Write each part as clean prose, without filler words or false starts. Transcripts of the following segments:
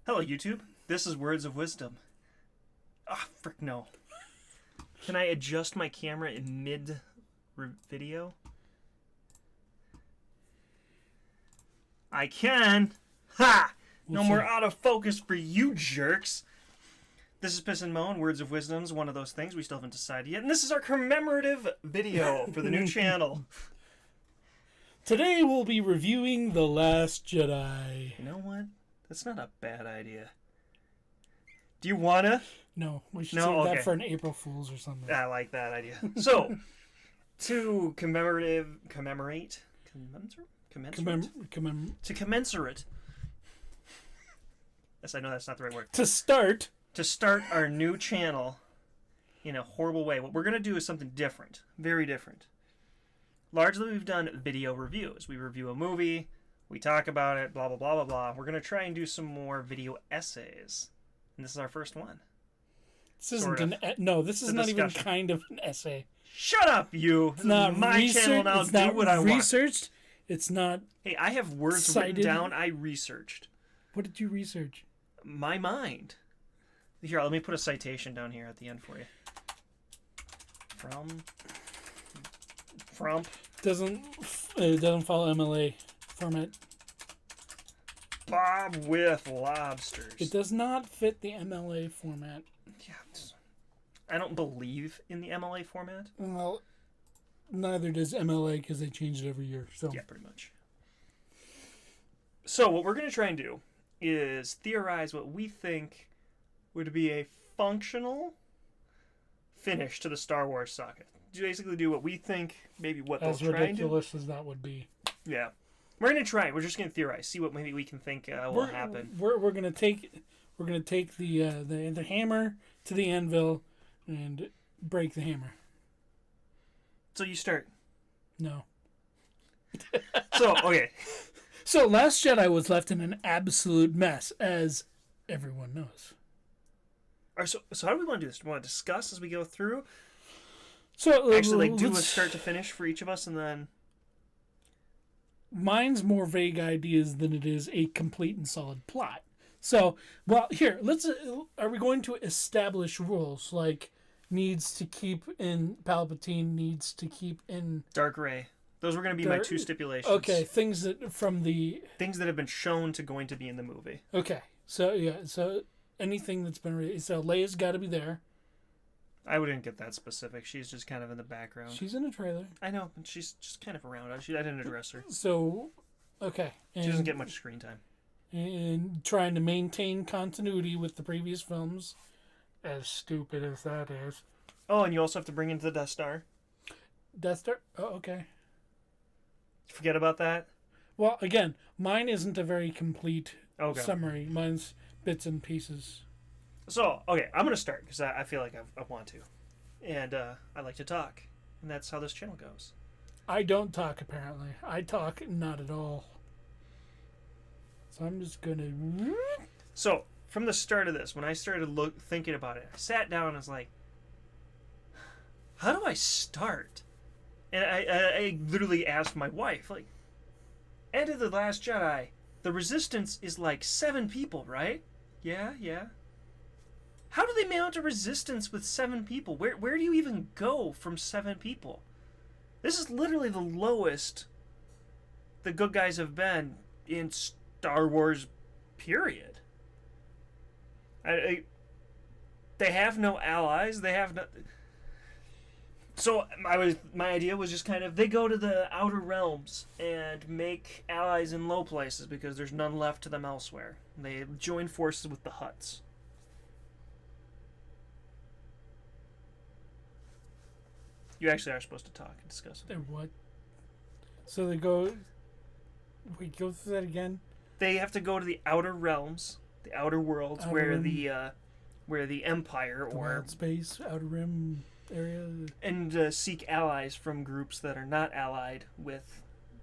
Hello, YouTube. This is Words of Wisdom. Ah, frick no. Can I adjust my camera in mid-video? I can! Ha! No more out of focus for you jerks! This is Piss and Moan, Words of Wisdom's one of those things we still haven't decided yet. And this is our commemorative video for the new channel. Today we'll be reviewing The Last Jedi. You know what? That's not a bad idea. Do you wanna? No, we should save that for an April Fool's or something. I like that idea. So, to commensurate. Yes, I know that's not the right word. To start our new channel in a horrible way, what we're going to do is something different. Very different. Largely, we've done video reviews. We review a movie, we talk about it, blah, blah, blah, blah, blah. We're going to try and do some more video essays. And this is our first one. This isn't this is not even kind of an essay. Shut up, you! It's not my channel now. Do what I want. Researched. It's not. Hey, I have words written down. I researched. What did you research? My mind. Here, let me put a citation down here at the end for you. From. It doesn't follow MLA format. Bob with lobsters. It does not fit the MLA format. Yeah, I don't believe in the MLA format. Well, neither does MLA because they change it every year. So yeah, pretty much. So what we're going to try and do is theorize what we think would be a functional finish to the Star Wars saga. Basically do what we think, maybe what they'll try and do. As ridiculous as that would be. Yeah. We're going to try. We're just going to theorize, see what maybe we can think will happen. We're going to take the hammer to the anvil and break the hammer. So you start. No. So, okay. So Last Jedi was left in an absolute mess, as everyone knows. All right, so how do we want to do this? Do we want to discuss as we go through? So actually, do a start to finish for each of us, and then mine's more vague ideas than it is a complete and solid plot. So, well, here, are we going to establish rules like needs to keep in Palpatine, needs to keep in Dark Ray? Those were going to be my two stipulations. Okay, things that have been shown to going to be in the movie. Okay, so anything that's been released. So Leia's got to be there. I wouldn't get that specific. She's just kind of in the background. She's in a trailer. I know, but she's just kind of around. I didn't address her. So, okay. She doesn't get much screen time. And trying to maintain continuity with the previous films, as stupid as that is. Oh, and you also have to bring in the Death Star. Death Star? Oh, okay. Forget about that? Well, again, mine isn't a very complete summary. Mine's bits and pieces. So, okay, I'm going to start because I feel like I want to. And I like to talk. And that's how this channel goes. I don't talk, apparently. I talk not at all. So I'm just going to... So, from the start of this, when I started thinking about it, I sat down and I was like, how do I start? And I literally asked my wife, like, end of The Last Jedi, the Resistance is like 7 people, right? Yeah. How do they mount a resistance with 7 people? Where do you even go from 7 people? This is literally the lowest the good guys have been in Star Wars, period. They have no allies. They have no... So my idea was just kind of, they go to the Outer Realms and make allies in low places because there's none left to them elsewhere. They join forces with the Hutts. You actually are supposed to talk and discuss it. They're what? So they go... Wait, go through that again? They have to go to the Outer Realms, the Outer Worlds, where the Empire the wild space, Outer Rim area, and seek allies from groups that are not allied with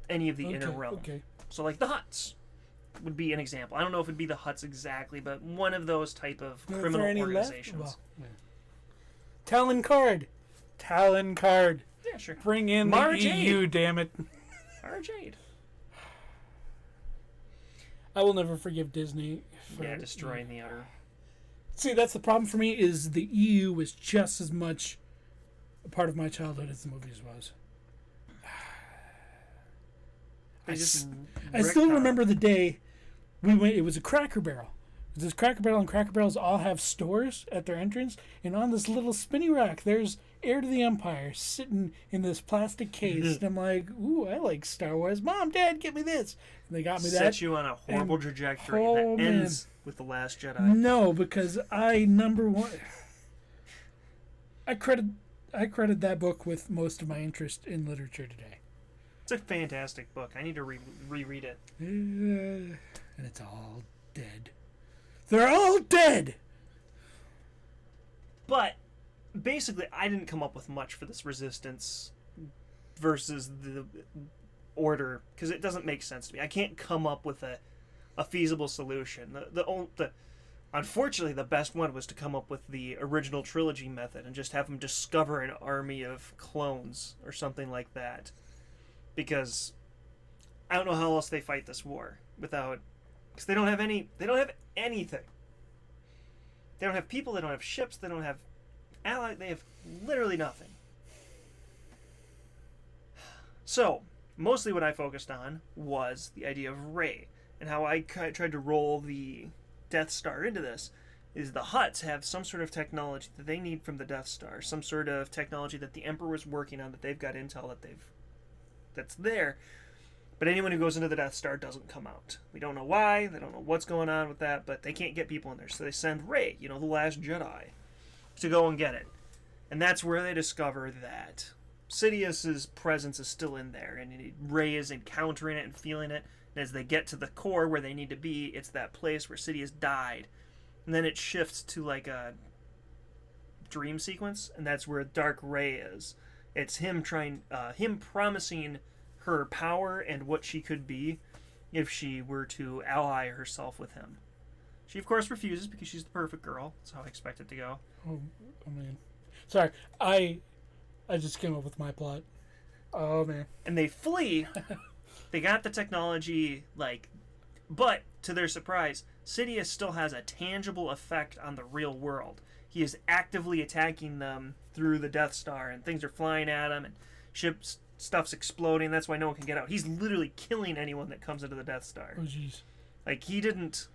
any of the Inner Realm. Okay. So, like the Hutts would be an example. I don't know if it'd be the Hutts exactly, but one of those type of criminal organizations. Talon Card. Yeah, sure. Bring in Mara the EU, Jade. damn it. Mara Jade. I will never forgive Disney for destroying the outer. See, that's the problem for me. Is the EU was just as much a part of my childhood as the movies was. I still remember the day we went. It was a Cracker Barrel. This Cracker Barrel and Cracker Barrels all have stores at their entrance, and on this little spinny rack, there's Heir to the Empire sitting in this plastic case. And I'm like, ooh, I like Star Wars. Mom, Dad, get me this. And they got me that. Set you on a horrible trajectory that ends with The Last Jedi. No, because I credit that book with most of my interest in literature today. It's a fantastic book. I need to reread it. And it's all dead. They're all dead! But, basically, I didn't come up with much for this Resistance versus the Order, because it doesn't make sense to me. I can't come up with a feasible solution. Unfortunately, the best one was to come up with the original trilogy method and just have them discover an army of clones or something like that. Because I don't know how else they fight this war without... Because they don't have anything. They don't have people, they don't have ships, they don't have allies, they have literally nothing. So, mostly what I focused on was the idea of Rey, and how I tried to roll the Death Star into this, is the Hutts have some sort of technology that they need from the Death Star, some sort of technology that the Emperor was working on, that they've got intel that's there. But anyone who goes into the Death Star doesn't come out. We don't know why, they don't know what's going on with that, but they can't get people in there. So they send Rey, the Last Jedi, to go and get it. And that's where they discover that Sidious's presence is still in there, and Rey is encountering it and feeling it. And as they get to the core where they need to be, it's that place where Sidious died. And then it shifts to like a dream sequence, and that's where Dark Rey is. It's him promising her power and what she could be if she were to ally herself with him. She, of course, refuses because she's the perfect girl. That's how I expect it to go. Oh man. Sorry, I just came up with my plot. Oh, man. And they flee. They got the technology, but to their surprise, Sidious still has a tangible effect on the real world. He is actively attacking them through the Death Star, and things are flying at him, and stuff's exploding. That's why no one can get out. He's literally killing anyone that comes into the Death Star. Oh, jeez. He didn't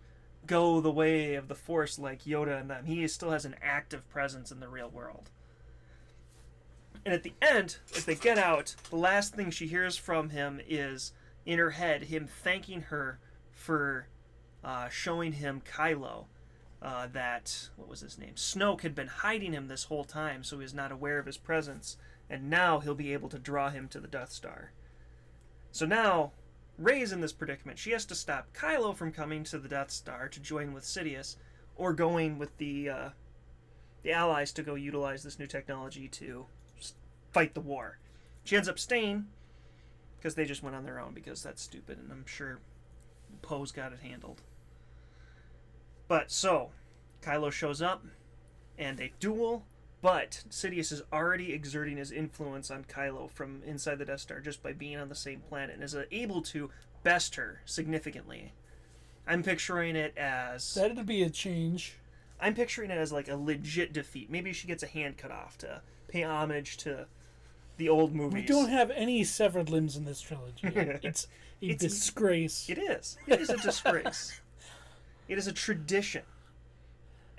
go the way of the Force like Yoda and them. He still has an active presence in the real world. And at the end, as they get out, the last thing she hears from him is, in her head, him thanking her for showing him Kylo. That, what was his name? Snoke had been hiding him this whole time, so he was not aware of his presence. And now he'll be able to draw him to the Death Star. So now, Rey's in this predicament. She has to stop Kylo from coming to the Death Star to join with Sidious, or going with the allies to go utilize this new technology to fight the war. She ends up staying because they just went on their own, because that's stupid, and I'm sure Poe's got it handled. But so, Kylo shows up, and they duel, but Sidious is already exerting his influence on Kylo from inside the Death Star just by being on the same planet, and is able to best her significantly. I'm picturing it as... That'd be a change. I'm picturing it as like a legit defeat. Maybe she gets a hand cut off to pay homage to the old movies. We don't have any severed limbs in this trilogy. It's a disgrace. It is. It is a disgrace. It is a tradition.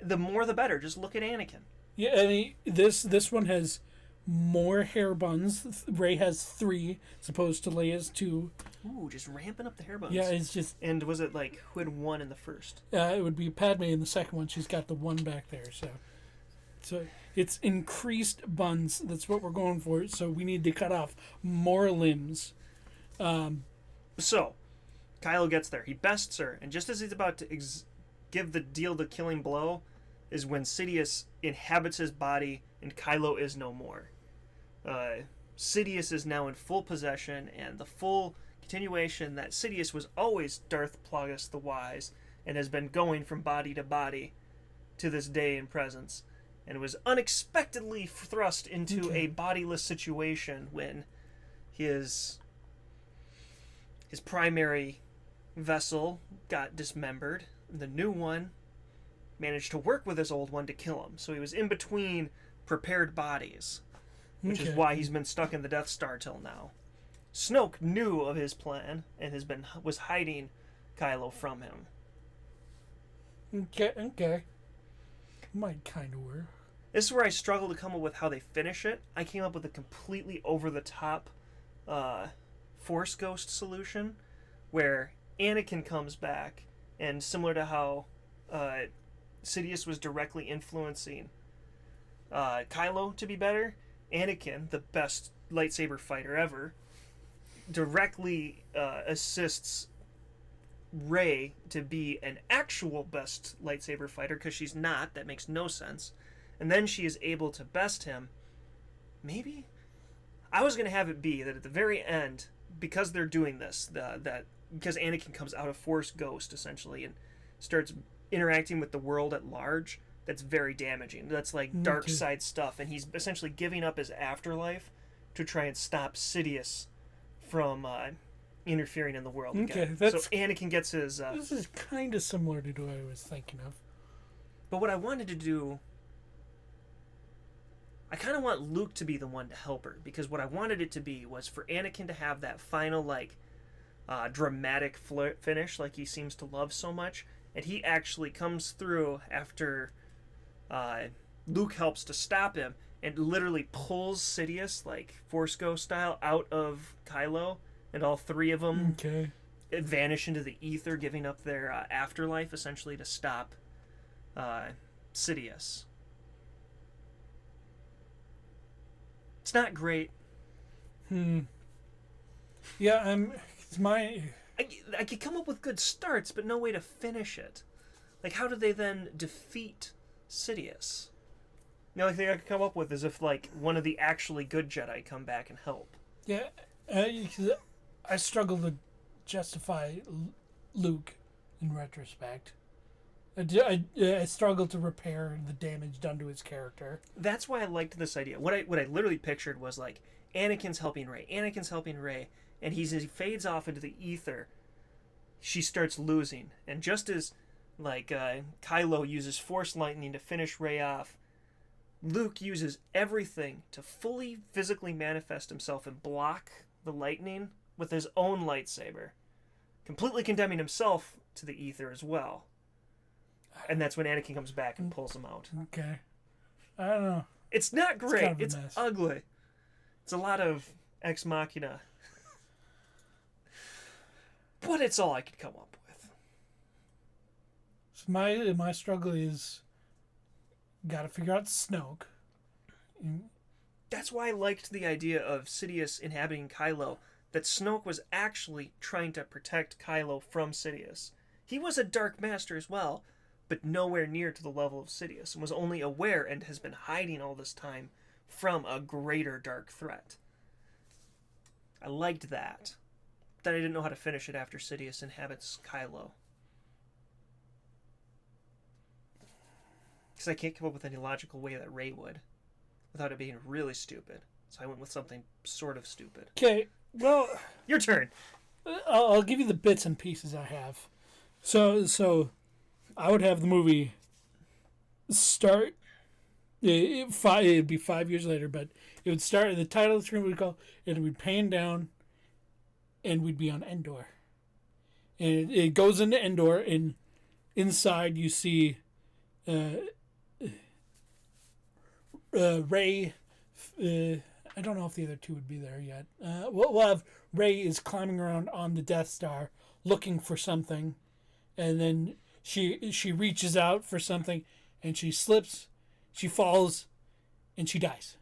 The more the better. Just look at Anakin. Yeah, I mean, this one has more hair buns. Rey has 3, as opposed to Leia's 2. Ooh, just ramping up the hair buns. Yeah, it's just... And was it who had 1 in the first? It would be Padme in the second one. She's got the 1 back there, so it's increased buns. That's what we're going for. So we need to cut off more limbs. So, Kylo gets there. He bests her, and just as he's about to give the killing blow, is when Sidious inhabits his body and Kylo is no more. Sidious is now in full possession, and the full continuation that Sidious was always Darth Plagueis the Wise, and has been going from body to body to this day in presence, and was unexpectedly thrust into a bodiless situation when his primary vessel got dismembered. The new one managed to work with his old one to kill him. So he was in between prepared bodies, which is why he's been stuck in the Death Star till now. Snoke knew of his plan and was hiding Kylo from him. Okay. Might kind of work. This is where I struggle to come up with how they finish it. I came up with a completely over-the-top Force Ghost solution where Anakin comes back, and similar to how Sidious was directly influencing Kylo to be better, Anakin, the best lightsaber fighter ever, directly assists Rey to be an actual best lightsaber fighter, because she's not. That makes no sense. And then she is able to best him. Maybe? I was going to have it be that at the very end, because they're doing this, because Anakin comes out of Force Ghost, essentially, and starts interacting with the world at large, that's very damaging. That's like dark side stuff, and he's essentially giving up his afterlife to try and stop Sidious from interfering in the world again. So Anakin gets his... this is kind of similar to what I was thinking of. But what I wanted to do... I kind of want Luke to be the one to help her, because what I wanted it to be was for Anakin to have that final, like, dramatic finish, like he seems to love so much, and he actually comes through after Luke helps to stop him, and literally pulls Sidious, like, Force Ghost style, out of Kylo, and all three of them vanish into the ether, giving up their afterlife, essentially, to stop Sidious. It's not great. Yeah, it's my... I could come up with good starts, but no way to finish it. Like, how do they then defeat Sidious? The only thing I could come up with is if, like, one of the actually good Jedi come back and help. Yeah, I struggle to justify Luke in retrospect. I struggle to repair the damage done to his character. That's why I liked this idea. What I literally pictured was, like, Anakin's helping Rey, and he fades off into the ether. She starts losing, and just as, like, Kylo uses Force Lightning to finish Rey off, Luke uses everything to fully physically manifest himself and block the lightning with his own lightsaber, completely condemning himself to the ether as well. And that's when Anakin comes back and pulls him out. Okay. I don't know. It's not great. It's It's ugly. It's a lot of ex machina. But it's all I could come up with. So my struggle is gotta figure out Snoke. That's why I liked the idea of Sidious inhabiting Kylo, that Snoke was actually trying to protect Kylo from Sidious. He was a Dark Master as well, but nowhere near to the level of Sidious, and was only aware and has been hiding all this time from a greater dark threat. I liked that. But then I didn't know how to finish it after Sidious inhabits Kylo. Because I can't come up with any logical way that Rey would, without it being really stupid. So I went with something sort of stupid. Okay, well... Your turn! I'll give you the bits and pieces I have. So I would have the movie start. It'd be 5 years later, but it would start. The title of the screen would go. It would pan down, and we'd be on Endor. And it goes into Endor, and inside you see Rey. I don't know if the other two would be there yet. We'll have Rey is climbing around on the Death Star looking for something, and then she reaches out for something, and she slips, she falls, and she dies.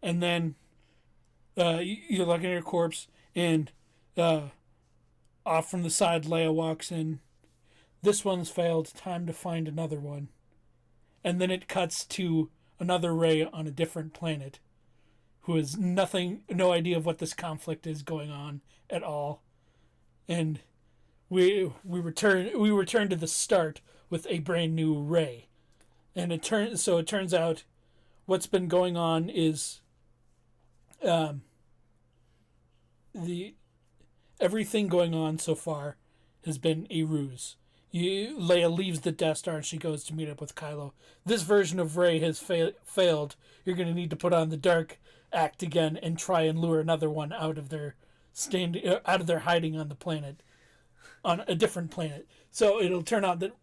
And then you're looking at her corpse, and off from the side, Leia walks in. This one's failed. Time to find another one. And then it cuts to another Rey on a different planet, who has no idea of what this conflict is going on at all. And we return to the start with a brand new Rey. And it turns out what's been going on is everything going on so far has been a ruse. Leia leaves the Death Star and she goes to meet up with Kylo. This version of Rey has failed. You're going to need to put on the dark act again and try and lure another one out of their hiding on the planet, on a different planet. So it'll turn out that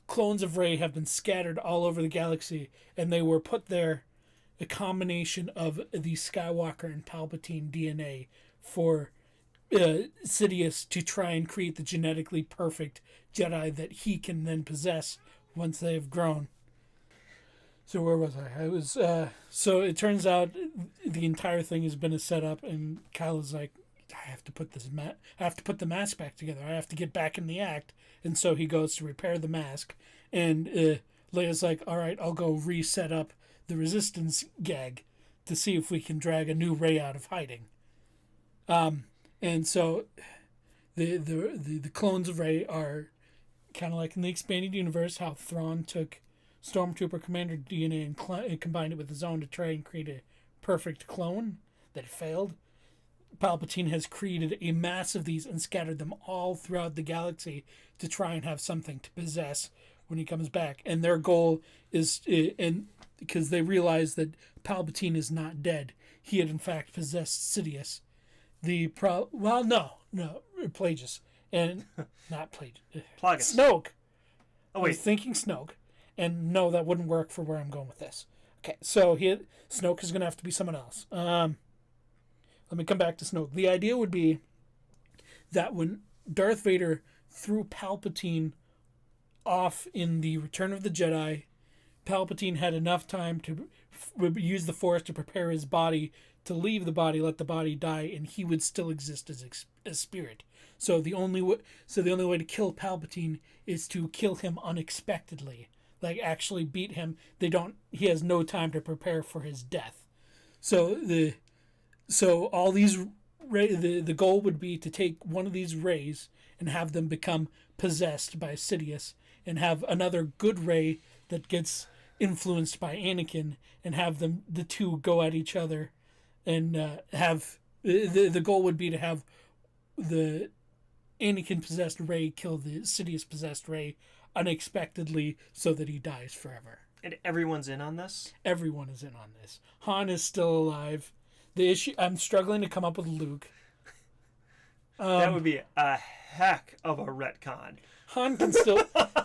clones of Rey have been scattered all over the galaxy, and they were put there, a combination of the Skywalker and Palpatine DNA for Sidious to try and create the genetically perfect Jedi that he can then possess once they have grown. So where was I? So it turns out the entire thing has been a setup, and Kylo's like, I have to put the mask back together. I have to get back in the act, and so he goes to repair the mask, and Leia's like, all right, I'll go reset up the resistance gag to see if we can drag a new Rey out of hiding. And so the clones of Rey are kind of like in the expanded universe, how Thrawn took Stormtrooper Commander DNA and combined it with his own to try and create a perfect clone that failed. Palpatine has created a mass of these and scattered them all throughout the galaxy to try and have something to possess when he comes back. And their goal is, and because they realize that Palpatine is not dead, he had in fact possessed Sidious. Plagueis. And not Plagueis. Snoke. Oh, I wait. was thinking Snoke. And no, that wouldn't work for where I'm going with this. Okay, so Snoke is going to have to be someone else. Let me come back to Snoke. The idea would be that when Darth Vader threw Palpatine off in the Return of the Jedi, Palpatine had enough time to use the Force to prepare his body to leave the body, let the body die, and he would still exist as spirit. So the only way to kill Palpatine is to kill him unexpectedly, like actually beat him. He has no time to prepare for his death. So all these the goal would be to take one of these Reys and have them become possessed by Sidious, and have another good Rey that gets influenced by Anakin, and have the two go at each other, and have the goal would be to have the Anakin possessed Rey kill the Sidious possessed Rey unexpectedly so that he dies forever. And everyone's in on this? Everyone is in on this. Han is still alive. The issue, I'm struggling to come up with Luke. That would be a heck of a retcon. Han can still...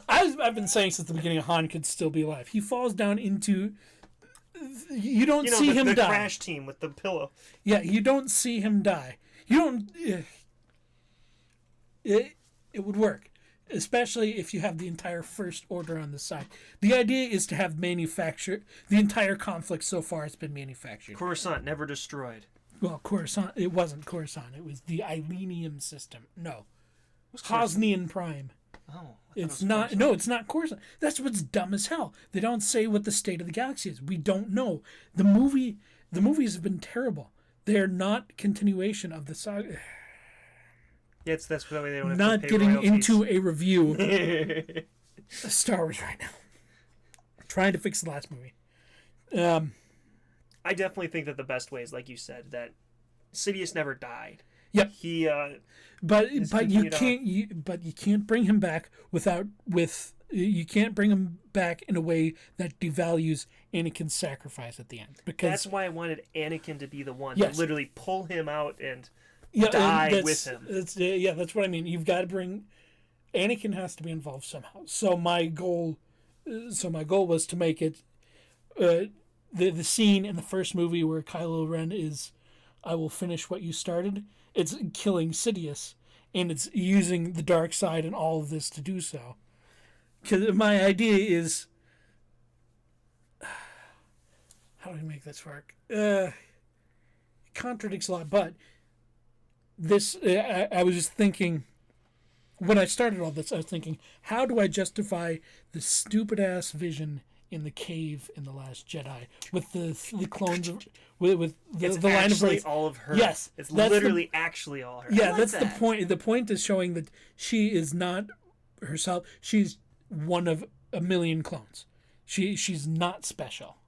I've been saying since the beginning Han could still be alive. He falls down into... You don't see him die. The crash team with the pillow. Yeah, you don't see him die. You don't... It would work. Especially if you have the entire First Order on the side. The idea is to have manufactured... The entire conflict so far has been manufactured. Coruscant, never destroyed. Well, Coruscant... It wasn't Coruscant. It was the Ilenium system. No. What's Hosnian Prime. Oh. It's not... Coruscant. No, it's not Coruscant. That's what's dumb as hell. They don't say what the state of the galaxy is. We don't know. The movies have been terrible. They're not continuation of the saga... Yeah, that's the way they don't have not to pay getting royalties. into a review of Star Wars right now. I'm trying to fix the last movie. I definitely think that the best way is, like you said, that Sidious never died. Yep. He but you can't bring him back you can't bring him back in a way that devalues Anakin's sacrifice at the end. Because that's why I wanted Anakin to be the one Yes. to literally pull him out and die with him. That's what I mean. You've got to bring... Anakin has to be involved somehow. So my goal was to make it... the scene in the first movie where Kylo Ren is, I will finish what you started. It's killing Sidious. And it's using the dark side and all of this to do so. Because my idea is... How do I make this work? It contradicts a lot, but... This, I was just thinking, when I started all this, I was thinking, how do I justify the stupid-ass vision in the cave in The Last Jedi with the clones of, with the line of actually rays? all of her. Yes. It's literally actually all her. Yeah, I like that's that. the point. The point is showing that she is not herself. She's one of a million clones. She's not special.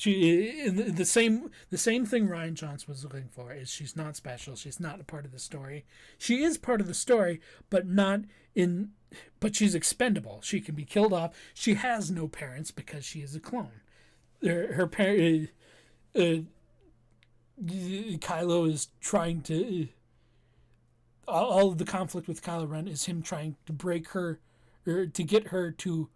The same thing Ryan Johnson was looking for is she's not special. She's not a part of the story. She is part of the story, but not in. But she's expendable. She can be killed off. She has no parents because she is a clone. Her parent, Kylo is trying to. All of the conflict with Kylo Ren is him trying to break her, or to get her to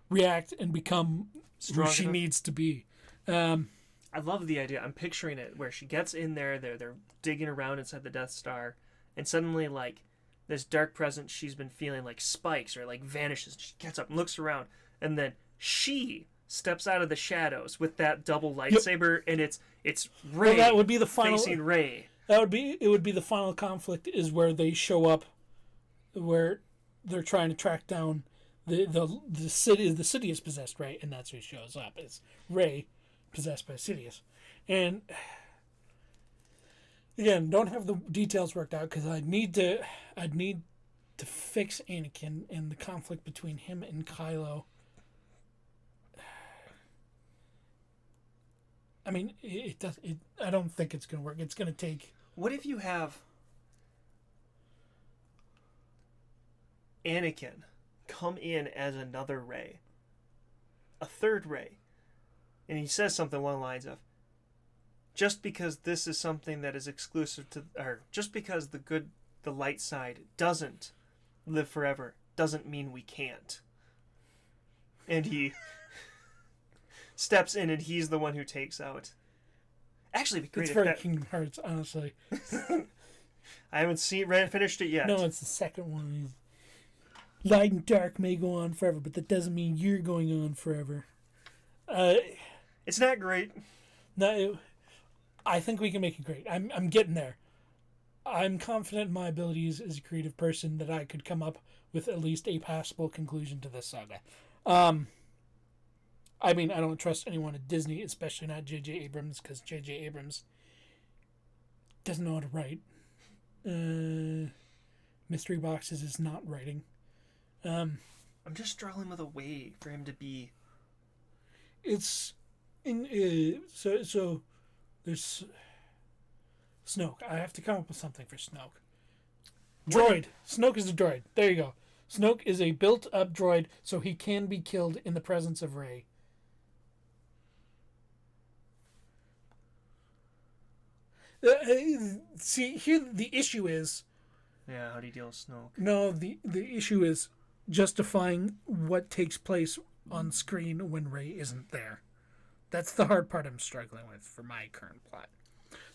react and become Strong who she enough. needs to be. I love the idea. I'm picturing it where she gets in there, they're digging around inside the Death Star, and suddenly, like, this dark presence she's been feeling, like, spikes or, like, vanishes. She gets up and looks around, and then she steps out of the shadows with that double lightsaber, and it's Rey. Well, that would be the final. facing Rey. It would be the final conflict is where they show up, where they're trying to track down the city. The city is possessed, right? And that's who shows up. It's Rey, possessed by Sidious, and again, don't have the details worked out because I'd need to fix Anakin and the conflict between him and Kylo. I mean, it does. I don't think it's going to work. It's going to take. What if you have Anakin come in as another Rey, a third Rey, and he says something along the lines of, just because this is something that is exclusive to, or just because the light side doesn't live forever, doesn't mean we can't. And he steps in and he's the one who takes out. Actually, it'd be great It's if very that, Kingdom Hearts, honestly. I haven't finished it yet. No, it's the second one. Light and dark may go on forever, but that doesn't mean you're going on forever. It's not great. No, I think we can make it great. I'm getting there. I'm confident in my abilities as a creative person that I could come up with at least a passable conclusion to this saga. I mean, I don't trust anyone at Disney, especially not J.J. Abrams, because J.J. Abrams doesn't know how to write. Mystery Boxes is not writing. I'm just struggling with a way for him to be. It's in so there's Snoke. I have to come up with something for Snoke. Droid. Snoke is a droid. There you go. Snoke is a built-up droid, so he can be killed in the presence of Rey. See, here the issue is. Yeah, how do you deal with Snoke? No, the issue is justifying what takes place on screen when Rey isn't there. That's the hard part I'm struggling with for my current plot.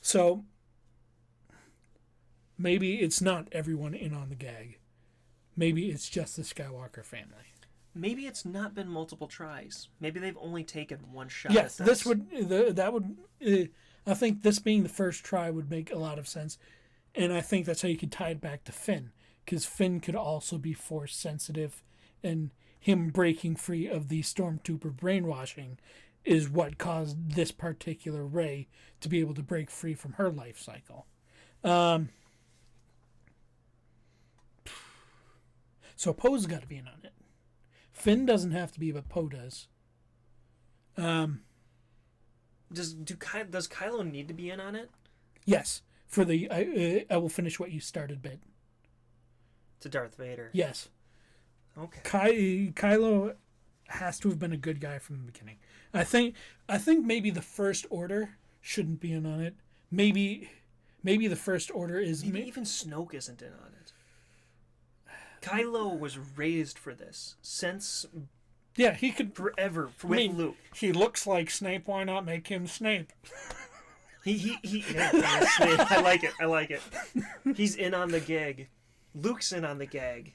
So maybe it's not everyone in on the gag. Maybe it's just the Skywalker family. Maybe it's not been multiple tries. Maybe they've only taken one shot. Yes, at this would. I think this being the first try would make a lot of sense, and I think that's how you could tie it back to Finn, because Finn could also be force sensitive, and him breaking free of the Stormtrooper brainwashing is what caused this particular Rey to be able to break free from her life cycle. So Poe's got to be in on it. Finn doesn't have to be, but Poe does. Does Kylo need to be in on it? Yes, for the I will finish what you started bit. To Darth Vader. Yes. Okay. Kylo has to have been a good guy from the beginning. I think maybe the First Order shouldn't be in on it. Maybe the First Order is. Maybe even Snoke isn't in on it. Kylo was raised for this since. Yeah, he could forever with Luke. He looks like Snape. Why not make him Snape? Yeah, Snape. I like it. He's in on the gag. Luke's in on the gag,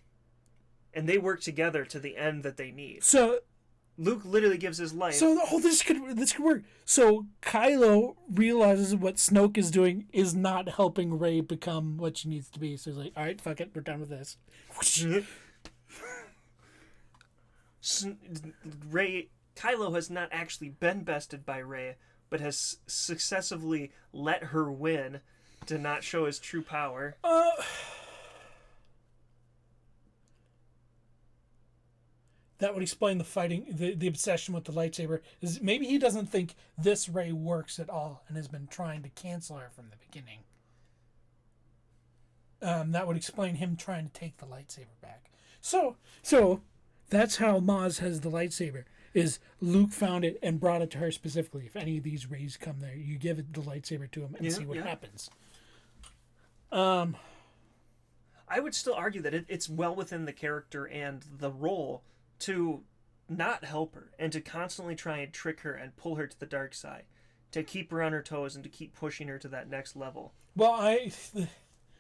and they work together to the end that they need. So Luke literally gives his life. So this could work. So Kylo realizes what Snoke is doing is not helping Rey become what she needs to be. So he's like, "All right, fuck it, we're done with this." Kylo has not actually been bested by Rey, but has successively let her win to not show his true power. that would explain the fighting, the obsession with the lightsaber. Is maybe he doesn't think this Rey works at all and has been trying to cancel her from the beginning. That would explain him trying to take the lightsaber back. So that's how Maz has the lightsaber. Is Luke found it and brought it to her specifically. If any of these Reys come there, you give it the lightsaber to him and see what happens. I would still argue that it's well within the character and the role to not help her and to constantly try and trick her and pull her to the dark side, to keep her on her toes and to keep pushing her to that next level. Well,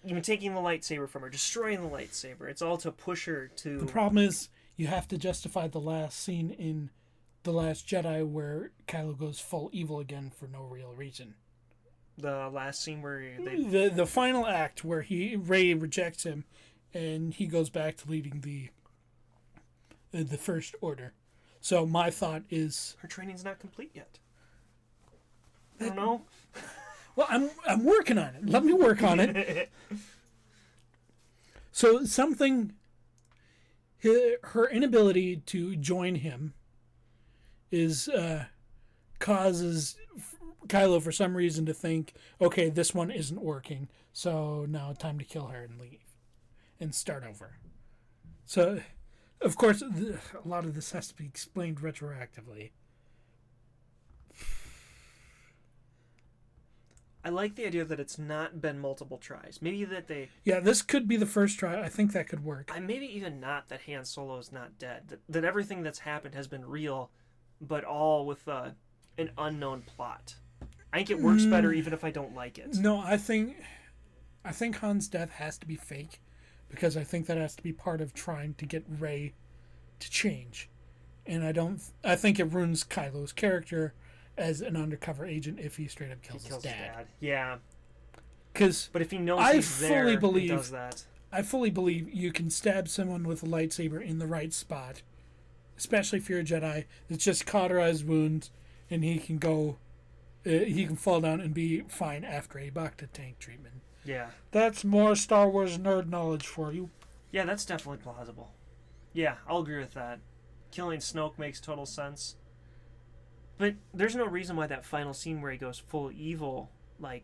Even taking the lightsaber from her, destroying the lightsaber, it's all to push her to... The problem is you have to justify the last scene in The Last Jedi where Kylo goes full evil again for no real reason. The last scene where they... The final act where Rey rejects him and he goes back to leading the First Order. So my thought is... Her training's not complete yet. I don't know. Well, I'm working on it. Let me work on it. So something... Her inability to join him causes Kylo for some reason to think, okay, this one isn't working, so now time to kill her and leave and start over. So, of course, a lot of this has to be explained retroactively. I like the idea that it's not been multiple tries. Maybe that they... Yeah, this could be the first try. I think that could work. Maybe even not that Han Solo is not dead. That everything that's happened has been real, but all with an unknown plot. I think it works better even if I don't like it. No, I think Han's death has to be fake, because I think that has to be part of trying to get Rey to change. And I think it ruins Kylo's character as an undercover agent if he straight up kills his dad. Yeah. But if he knows he's there, he does that. I fully believe you can stab someone with a lightsaber in the right spot, especially if you're a Jedi. It's just cauterize wounds, and he can go... he can fall down and be fine after a Bacta tank treatment. Yeah. That's more Star Wars nerd knowledge for you. Yeah, that's definitely plausible. Yeah, I'll agree with that. Killing Snoke makes total sense. But there's no reason why that final scene where he goes full evil,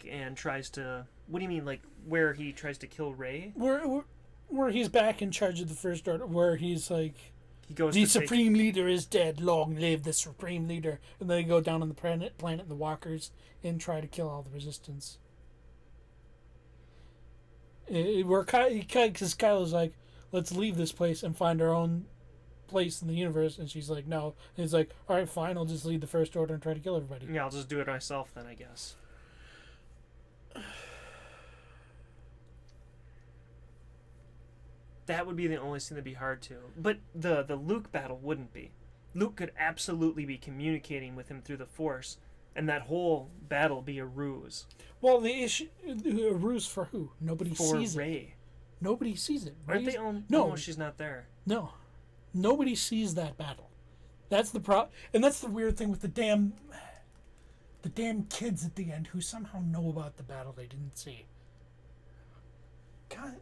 and tries to... What do you mean, where he tries to kill Rey? Where he's back in charge of the First Order, where he's like... He goes the Supreme Leader is dead, long live the Supreme Leader. And then they go down on the planet the Walkers, and try to kill all the Resistance. Because Kylo's like, let's leave this place and find our own place in the universe, and she's like, no. And he's like, all right, fine, I'll just lead the First Order and try to kill everybody. Yeah, I'll just do it myself then, I guess. That would be the only thing that'd be hard to. But the Luke battle wouldn't be. Luke could absolutely be communicating with him through the Force, and that whole battle be a ruse. Well, the issue... A ruse for who? Nobody sees Rey. it. Nobody sees it. Aren't they all... No. She's not there. No. Nobody sees that battle. That's the problem. And that's the weird thing with the damn kids at the end who somehow know about the battle they didn't see. God...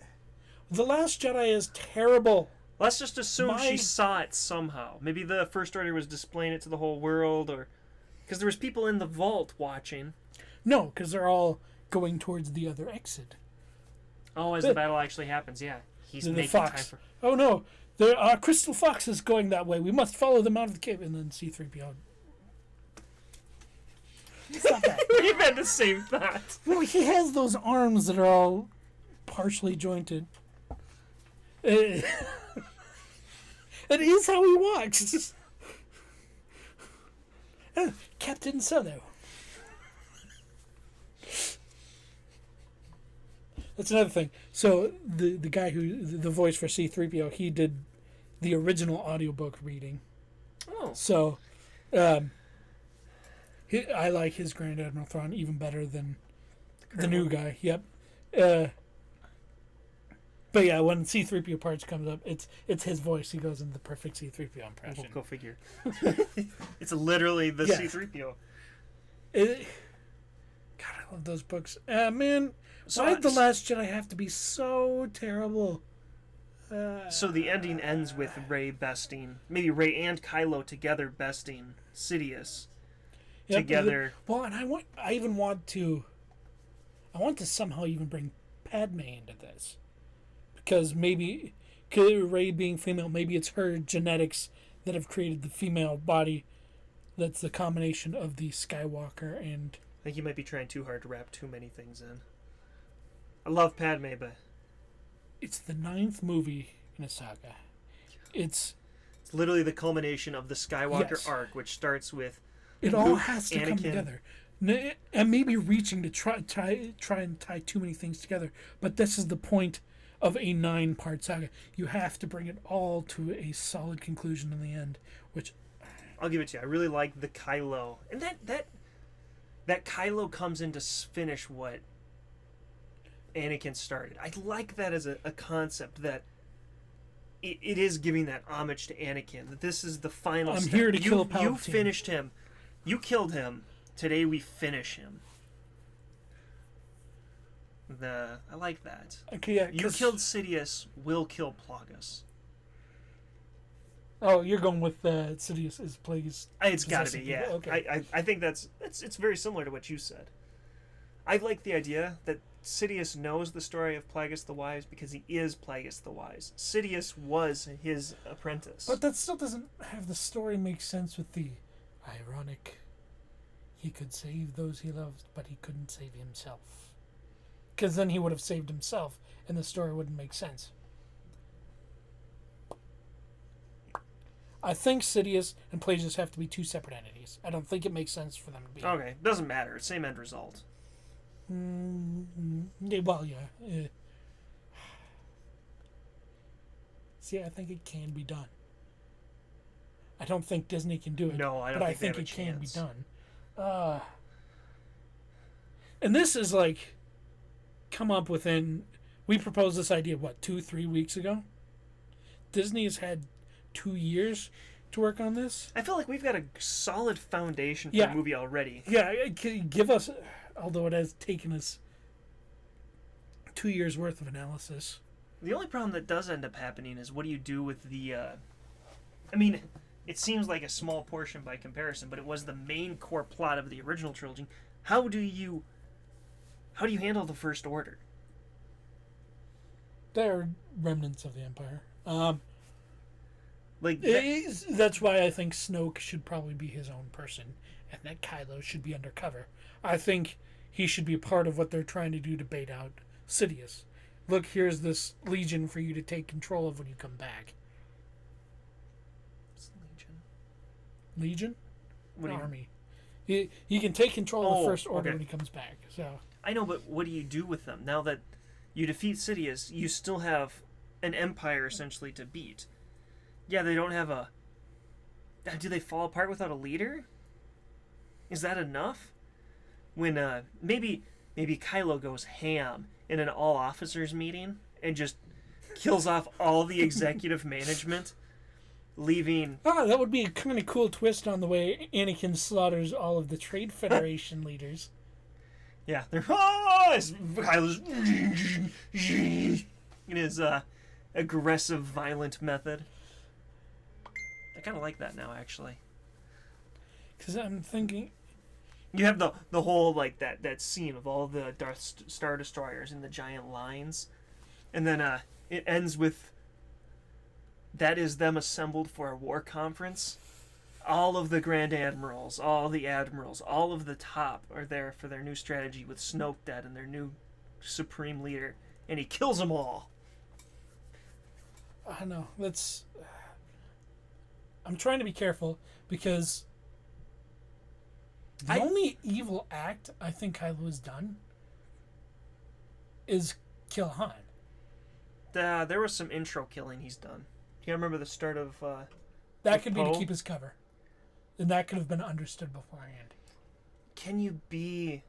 The Last Jedi is terrible. Let's just assume she saw it somehow. Maybe the First Order was displaying it to the whole world, or... Because there was people in the vault watching. No, because they're all going towards the other exit. Oh, as the battle actually happens, yeah. He's making Fox. time for... Oh, no. The Crystal Fox is going that way. We must follow them out of the cave. And then C-3PO. Stop that. We had the same thought. Well, he has those arms that are all partially jointed. It is how he walks. Captain Solo. That's another thing. So the guy the voice for C-3PO, he did the original audiobook reading. Oh. So I like his Grand Admiral Thrawn even better than the new guy. Yep. But yeah, when C-3PO parts comes up, it's his voice. He goes into the perfect C-3PO impression. We'll go figure. It's literally the C-3PO. God, I love those books. Man, why did The Last Jedi have to be so terrible? So the ending ends with Rey besting, maybe Rey and Kylo together besting Sidious together. Well, and I want to somehow even bring Padme into this, because maybe Rey being female, maybe it's her genetics that have created the female body. That's the combination of the Skywalker and. I think you might be trying too hard to wrap too many things in. I love Padme, but it's the 9th movie in a saga. It's literally the culmination of the Skywalker Yes. arc, which starts with it Luke, all has to come Anakin. together. And maybe reaching to try and tie too many things together, but this is the point of a 9-part saga. You have to bring it all to a solid conclusion in the end, which I'll give it to you. I really like the Kylo, and that Kylo comes in to finish what Anakin started. I like that as a concept, that it is giving that homage to Anakin. That this is the final. I'm step. here to kill You Palpatine. finished him. You killed him. Today we finish him. I like that. okay, yeah, You killed Sidious. We'll kill Plagueis. Oh, you're going with Sidious as Plagueis. It's got to be, possessing yeah. people. Okay. I think it's very similar to what you said. I like the idea that Sidious knows the story of Plagueis the Wise because he is Plagueis the Wise. Sidious was his apprentice. But that still doesn't have the story make sense with the ironic. He could save those he loved, but he couldn't save himself. Because then he would have saved himself, and the story wouldn't make sense. I think Sidious and Plagueis have to be 2 separate entities. I don't think it makes sense for them to be. Okay, doesn't matter. Same end result. Well, yeah. See, I think it can be done. I don't think Disney can do it. No, I don't but I think think they have it a can be chance. done. And this is like come up within. We proposed this idea 2-3 weeks ago. Disney has had 2 years to work on this. I feel like we've got a solid foundation for Yeah. a movie already. Yeah, give us. Although it has taken us 2 years worth of analysis. The only problem that does end up happening is what do you do with the. I mean, it seems like a small portion by comparison, but it was the main core plot of the original trilogy. How do you handle the First Order? They're remnants of the Empire. That's why I think Snoke should probably be his own person, and that Kylo should be undercover. I think he should be a part of what they're trying to do to bait out Sidious. Look, here's this legion for you to take control of when you come back. Legion? What do you- Army. He can take control of the First Order okay. when he comes back. So I know, but what do you do with them now that you defeat Sidious? You still have an empire essentially to beat. Yeah, they don't have a. Do they fall apart without a leader? Is that enough? When maybe Kylo goes ham in an all officers meeting and just kills off all the executive management, leaving. that would be a kind of cool twist on the way Anakin slaughters all of the Trade Federation leaders. Yeah, they're Kylo's in his aggressive, violent method. I kind of like that now, actually. Because I'm thinking, You have the whole like that scene of all the Star Destroyers in the giant lines, and then it ends with that is them assembled for a war conference. All of the Grand Admirals, all the Admirals, all of the top are there for their new strategy with Snoke dead and their new supreme leader, and he kills them all. I don't know. I'm trying to be careful because the only evil act I think Kylo has done is kill Han. There was some intro killing he's done. Do you remember the start of? That could be to Poe? keep his cover, and that could have been understood beforehand. Can you be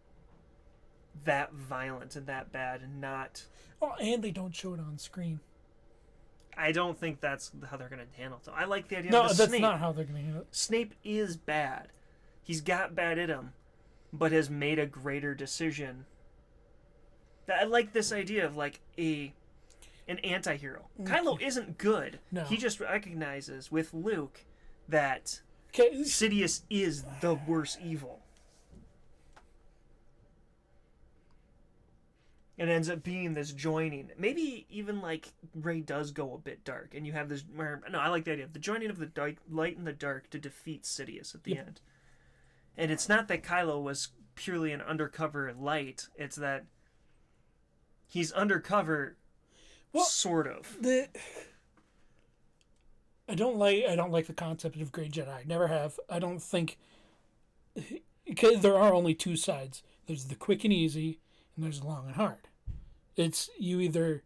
that violent and that bad and not? Oh, and they don't show it on screen. I don't think that's how they're going to handle it. I like the idea No, of the that's Snape. not how they're going to handle it. Snape is bad. He's got bad in him, but has made a greater decision. I like this idea of like a an anti-hero. Kylo isn't good. No. He just recognizes with Luke that Okay. Sidious is the worst evil. It ends up being this joining. Maybe even like Rey does go a bit dark, and you have this. No, I like the idea of the joining of the light and the dark to defeat Sidious at the end. And it's not that Kylo was purely an undercover light. It's that he's undercover, sort of. I don't like the concept of Grey Jedi. Never have. I don't think. Because there are only two sides. There's the quick and easy, and there's the long and hard. It's you're either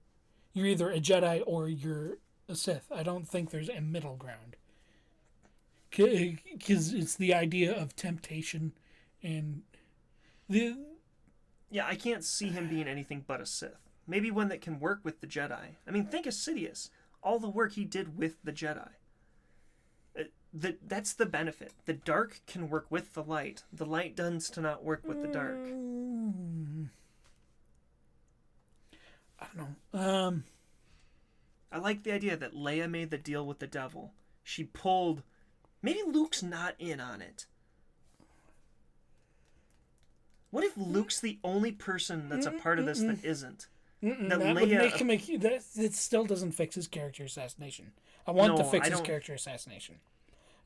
a Jedi or you're a Sith. I don't think there's a middle ground. Because it's the idea of temptation, and Yeah, I can't see him being anything but a Sith. Maybe one that can work with the Jedi. I mean, think of Sidious. All the work he did with the Jedi. That's the benefit. The dark can work with the light. The light tends to not work with the dark. I don't know. I like the idea that Leia made the deal with the devil. She pulled... Maybe Luke's not in on it. What if Luke's the only person that's a part of this that isn't? That would make him that it still doesn't fix his character assassination. I want to fix his character assassination.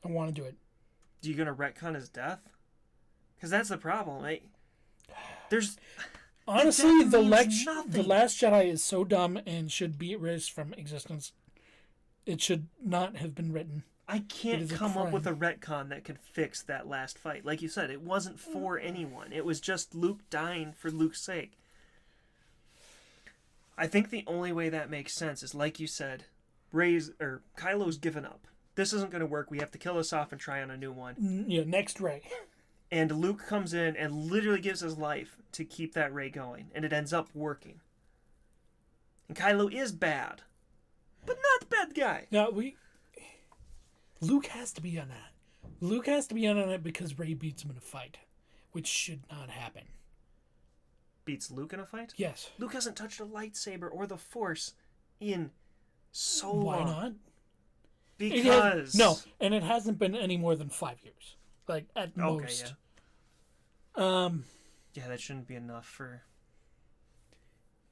I want to do it. Do you gonna retcon his death? Because that's the problem. There's honestly the Last Jedi is so dumb and should be erased from existence. It should not have been written. I can't come up with a retcon that could fix that last fight. Like you said, it wasn't for anyone. It was just Luke dying for Luke's sake. I think the only way that makes sense is, like you said, Kylo's given up. This isn't going to work. We have to kill this off and try on a new one. Yeah, next Rey. And Luke comes in and literally gives his life to keep that Rey going. And it ends up working. And Kylo is bad. But not the bad guy. No, Luke has to be on that. Luke has to be on it because Rey beats him in a fight. Which should not happen. Beats Luke in a fight? Yes. Luke hasn't touched a lightsaber or the Force in so Why long. Why not? Because... and it hasn't been any more than 5 years. Like, at most. Yeah. Yeah, that shouldn't be enough for...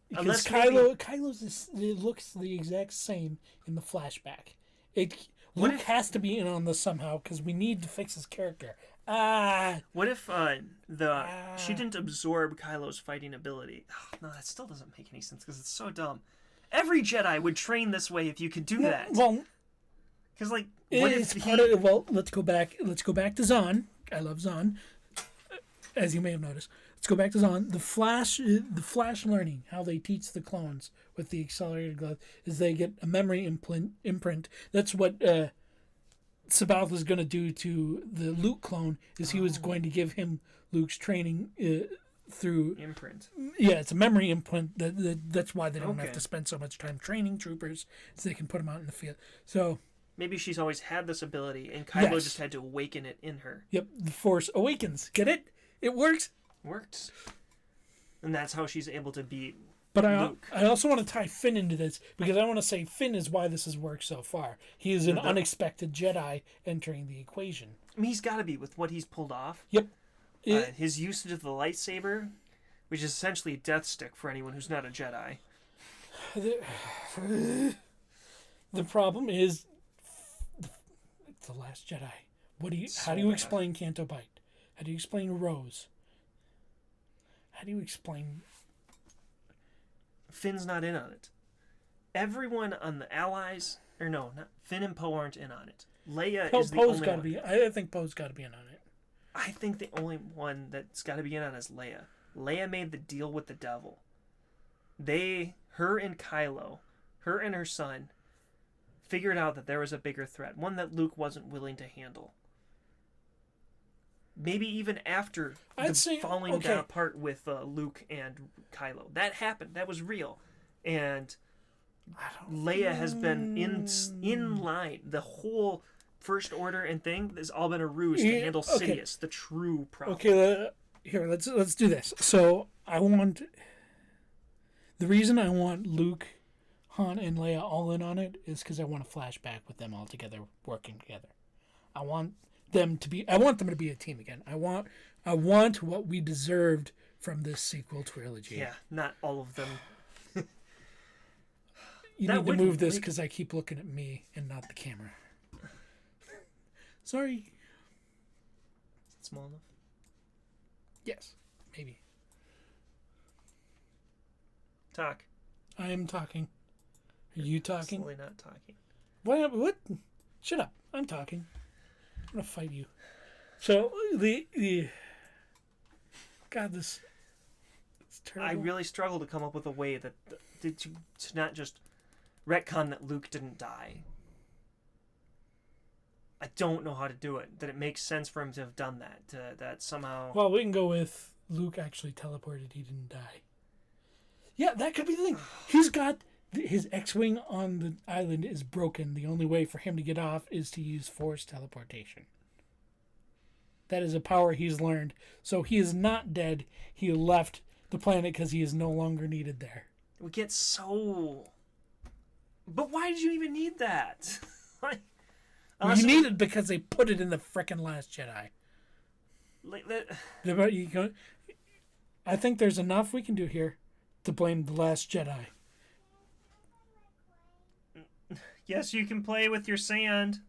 Because Kylo's it looks the exact same in the flashback. Luke has to be in on this somehow because we need to fix his character. What if she didn't absorb Kylo's fighting ability? Oh, no, that still doesn't make any sense because it's so dumb. Every Jedi would train this way if you could do that. Well, because what if let's go back. Let's go back to Zahn. I love Zahn, as you may have noticed. Let's go back to Zahn. The Flash learning, how they teach the clones with the accelerated glove, is they get a memory imprint. That's what Sabath was going to do to the Luke clone. He was going to give him Luke's training through imprint. Yeah, it's a memory imprint. That's why they don't have to spend so much time training troopers, so they can put them out in the field. So maybe she's always had this ability, and Kylo just had to awaken it in her. Yep, the Force awakens. Get it? It works. Works. And that's how she's able to beat But Luke. I also want to tie Finn into this, because I want to say Finn is why this has worked so far. He is an unexpected Jedi entering the equation. I mean, he's got to be with what he's pulled off. Yep. His usage of the lightsaber, which is essentially a death stick for anyone who's not a Jedi. The problem is it's the Last Jedi. How do you explain Canto Bight? How do you explain Rose? How do you explain... Finn's not in on it. Everyone on the Allies... Or no, not Finn and Poe aren't in on it. Leia is the only one. I think Poe's got to be in on it. I think the only one that's got to be in on is Leia. Leia made the deal with the devil. Her and Kylo, her and her son, figured out that there was a bigger threat. One that Luke wasn't willing to handle. Maybe even after falling down apart with Luke and Kylo. That happened. That was real. And Leia has been in line. The whole First Order and thing has all been a ruse to handle Sidious, the true problem. Okay, here, let's do this. So, the reason I want Luke, Han and Leia all in on it is because I want a flashback with them all together, working together. I want them to be a team again. I want what we deserved from this sequel trilogy. Yeah, not all of them. You That need to would move this make- because I keep looking at me and not the camera. Sorry. Is it small enough? Yes, maybe. Talk. I am talking. Are you talking? Slowly not talking. What? Shut up. I'm talking. I'm gonna fight you. So the God, this it's terrible. I really struggle to come up with a way that to not just retcon that Luke didn't die. I don't know how to do it. That it makes sense for him to have done that. That somehow. Well, we can go with Luke actually teleported. He didn't die. Yeah, that could be the thing. He's got his X-wing on the island is broken. The only way for him to get off is to use force teleportation. That is a power he's learned. So he is not dead. He left the planet because he is no longer needed there. We get so. But why did you even need that? Like, You need it because they put it in the frickin' Last Jedi. Like that. I think there's enough we can do here to blame the Last Jedi. Yes, you can play with your sand.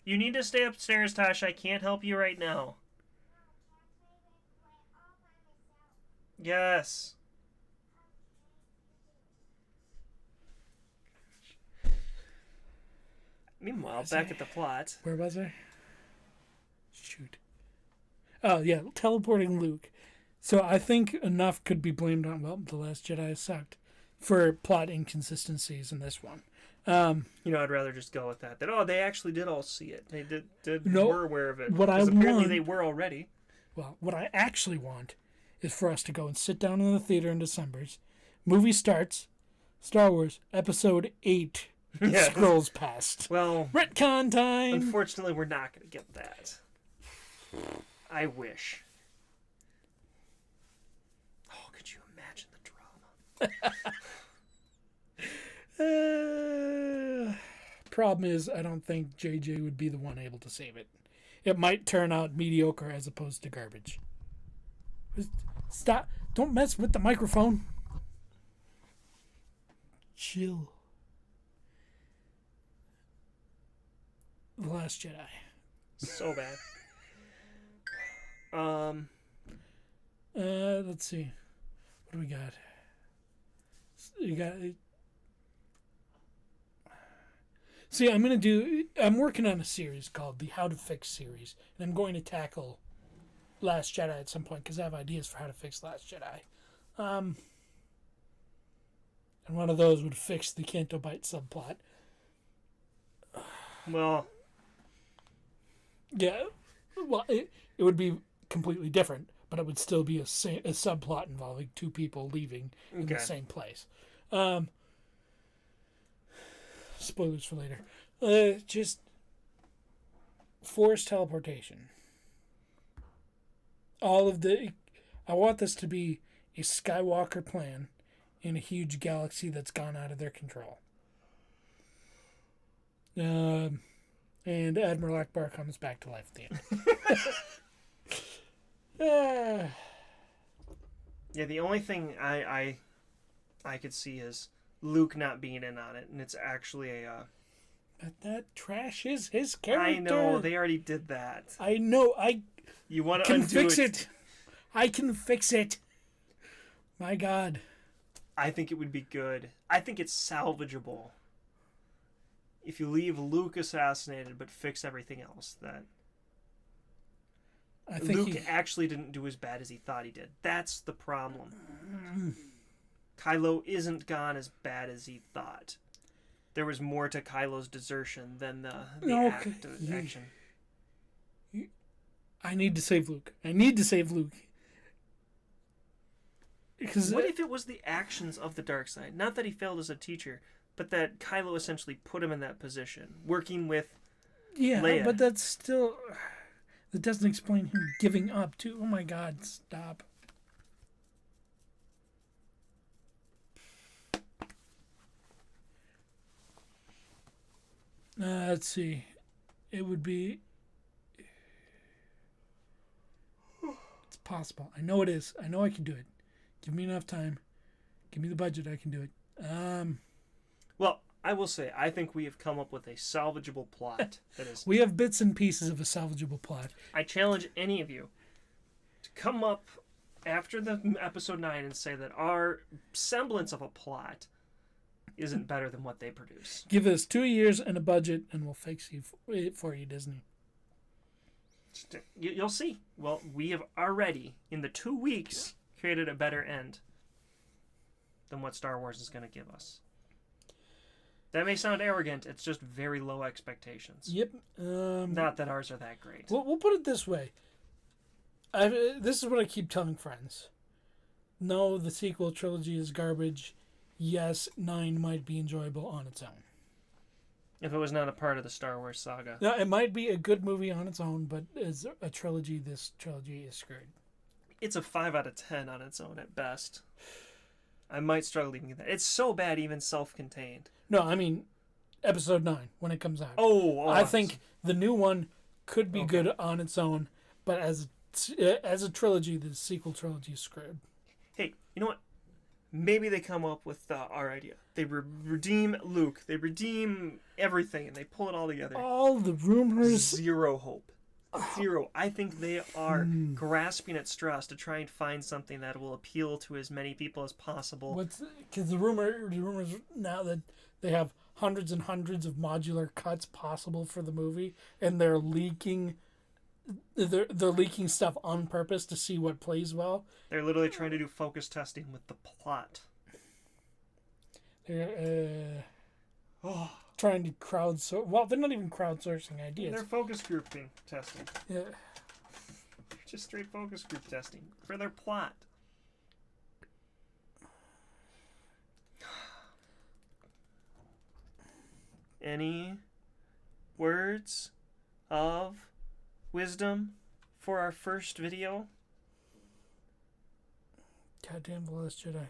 You need to stay upstairs, Tosh. I can't help you right now. Yes. Meanwhile, back at the plot. Where was I? Shoot. Oh, yeah, teleporting Luke. So I think enough could be blamed on, well, The Last Jedi sucked for plot inconsistencies in this one. I'd rather just go with that. That they actually did all see it. They were aware of it. What I 'Cause apparently want- they were already. Well, what I actually want is for us to go and sit down in the theater in December. Movie starts, Star Wars, Episode 8 Yeah. scrolls past. Well, Retcon time! unfortunately, we're not going to get that. I wish. Oh, could you imagine the drama? Problem is, I don't think JJ would be the one able to save it. It might turn out mediocre as opposed to garbage. Stop. Don't mess with the microphone. Chill. The Last Jedi. So bad. Let's see. What do we got? You got. See, I'm working on a series called the How to Fix series, and I'm going to tackle Last Jedi at some point because I have ideas for how to fix Last Jedi. And one of those would fix the Canto Bite subplot. Well, Yeah, well, it would be completely different, but it would still be a subplot involving two people leaving in the Okay. same place. Spoilers for later. Just force teleportation. I want this to be a Skywalker plan in a huge galaxy that's gone out of their control. And Admiral Akbar comes back to life at the end. yeah, the only thing I could see is Luke not being in on it, and it's actually a... But that trash is his character. I know, they already did that. I know, I You want to can undo fix it. I can fix it. My God. I think it would be good. I think it's salvageable. If you leave Luke assassinated but fix everything else, that I think Luke actually didn't do as bad as he thought he did. That's the problem. Kylo isn't gone as bad as he thought. There was more to Kylo's desertion than the action. I need to save Luke. I need to save Luke. Because What if it was the actions of the dark side? Not that he failed as a teacher, but that Kylo essentially put him in that position, working with yeah, Leia. but that's still That doesn't explain him giving up, too. Oh my god, stop. Let's see. It would be... It's possible. I know it is. I know I can do it. Give me enough time. Give me the budget. I can do it. Well, I will say, I think we have come up with a salvageable plot. That is, We have bits and pieces of a salvageable plot. I challenge any of you to come up after the episode 9 and say that our semblance of a plot isn't better than what they produce. Give us 2 years and a budget, and we'll fix it for you, Disney. You'll see. Well, we have already, in the 2 weeks, created a better end than what Star Wars is going to give us. That may sound arrogant. It's just very low expectations. Yep. Not that ours are that great. We'll put it this way. This is what I keep telling friends. No, the sequel trilogy is garbage. Yes, 9 might be enjoyable on its own. If it was not a part of the Star Wars saga. Now, it might be a good movie on its own, but as a trilogy, this trilogy is screwed. It's a 5 out of 10 on its own at best. I might struggle even with that. It's so bad, even self-contained. No, I mean, episode 9, when it comes out. Oh, I think the new one could be good on its own, but as a trilogy, the sequel trilogy is screwed. Hey, you know what? Maybe they come up with our idea. They redeem Luke. They redeem everything, and they pull it all together. All the rumors. Zero hope. Zero. I think they are grasping at straws to try and find something that will appeal to as many people as possible. Because the rumors now that they have hundreds and hundreds of modular cuts possible for the movie, and they're leaking stuff on purpose to see what plays well. They're literally trying to do focus testing with the plot. They're trying to crowdsource. Well, they're not even crowdsourcing ideas. They're focus grouping testing. Yeah. Just straight focus group testing for their plot. Any words of wisdom for our first video? Goddamn The Last Jedi.